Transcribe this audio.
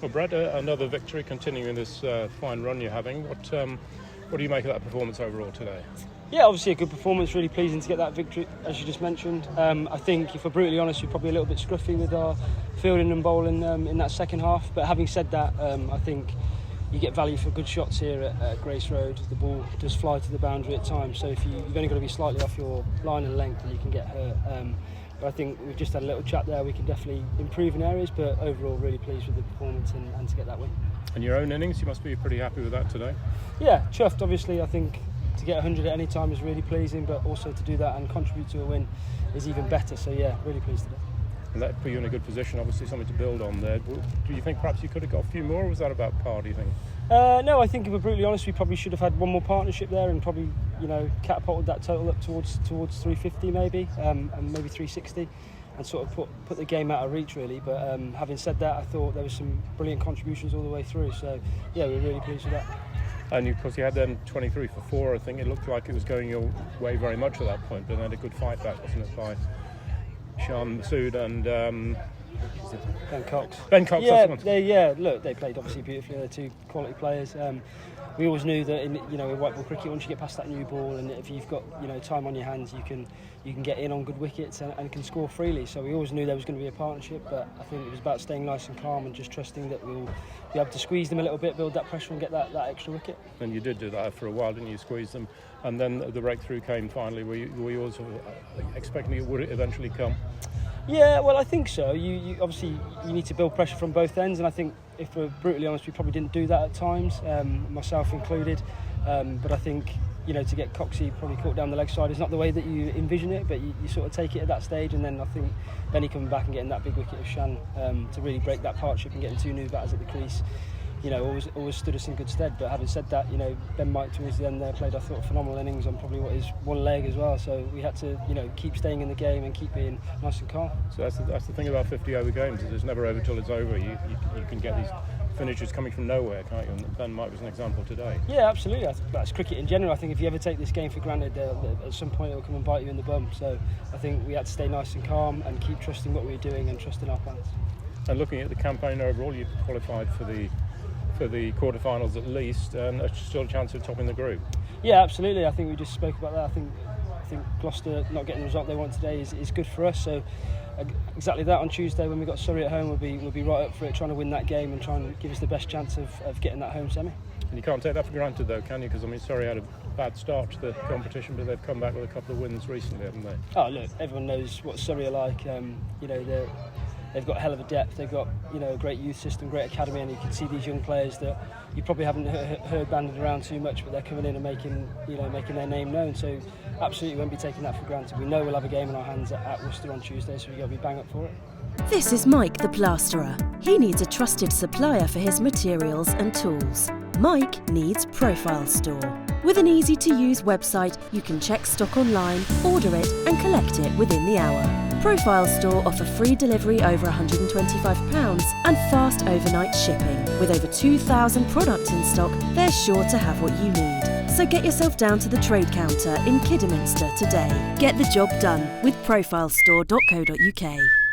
Well, Brad, another victory, continuing this fine run you're having. What do you make of that performance overall today? Yeah, obviously a good performance, really pleasing to get that victory, as you just mentioned. I think, if we're brutally honest, we're probably a little bit scruffy with our fielding and bowling in that second half. But having said that, I think you get value for good shots here at Grace Road. The ball does fly to the boundary at times, so if you've only got to be slightly off your line and length and you can get hurt. But I think we've just had a little chat there. We can definitely improve in areas, but overall really pleased with the performance and to get that win. And your own innings, you must be pretty happy with that today? Yeah, chuffed. Obviously, I think to get 100 at any time is really pleasing, but also to do that and contribute to a win is even better. So yeah, really pleased today. And that put you in a good position, obviously something to build on there. Do you think perhaps you could have got a few more, or was that about par, do you think? No, I think if we're brutally honest, we probably should have had one more partnership there and probably, catapulted that total up towards 350 maybe, and maybe 360, and sort of put the game out of reach really. But having said that, I thought there was some brilliant contributions all the way through. So yeah, we're really pleased with that. And of course you had then 23 for 4. I think it looked like it was going your way very much at that point, but then had a good fight back, wasn't it, by Shan Masood and Ben Cox. Ben Cox. Look, they played obviously beautifully. They're two quality players. We always knew that in white ball cricket, once you get past that new ball, and if you've got time on your hands, you can get in on good wickets and can score freely. So we always knew there was going to be a partnership, but I think it was about staying nice and calm and just trusting that we'll be able to squeeze them a little bit, build that pressure, and get that extra wicket. And you did do that for a while, didn't you? Squeeze them, and then the breakthrough came finally. Were you also expecting it would eventually come? Yeah, well, I think so. You obviously you need to build pressure from both ends, and I think if we're brutally honest, we probably didn't do that at times, myself included. But I think to get Coxey probably caught down the leg side is not the way that you envision it, but you sort of take it at that stage, and then I think Benny coming back and getting that big wicket of Shan to really break that partnership and getting two new batters at the crease. Always stood us in good stead. But having said that, Ben Mike towards the end there played, I thought, phenomenal innings on probably what is one leg as well. So we had to, keep staying in the game and keep being nice and calm. So that's the thing about 50 over games, is it's never over till it's over. You can get these finishes coming from nowhere, can't you? And Ben Mike was an example today. Yeah, absolutely. That's cricket in general. I think if you ever take this game for granted, at some point it'll come and bite you in the bum. So I think we had to stay nice and calm and keep trusting what we were doing and trusting our plans. And looking at the campaign overall, you've qualified for the quarterfinals at least, and still a chance of topping the group. Yeah, absolutely. I think we just spoke about that. I think Gloucester not getting the result they want today is good for us. So exactly that, on Tuesday when we got Surrey at home, we'll be right up for it, trying to win that game and trying to give us the best chance of getting that home semi. And you can't take that for granted though, can you? Because Surrey had a bad start to the competition, but they've come back with a couple of wins recently, haven't they? Oh look, everyone knows what Surrey are like. They've got a hell of a depth. They've got a great youth system, great academy, and you can see these young players that you probably haven't heard banded around too much, but they're coming in and making their name known. So absolutely won't be taking that for granted. We know we'll have a game in our hands at Worcester on Tuesday, so we've got to be bang up for it. This is Mike the Plasterer. He needs a trusted supplier for his materials and tools. Mike needs Profile Store. With an easy-to-use website, you can check stock online, order it and collect it within the hour. Profile Store offer free delivery over £125 and fast overnight shipping. With over 2,000 products in stock, they're sure to have what you need. So get yourself down to the trade counter in Kidderminster today. Get the job done with profilestore.co.uk.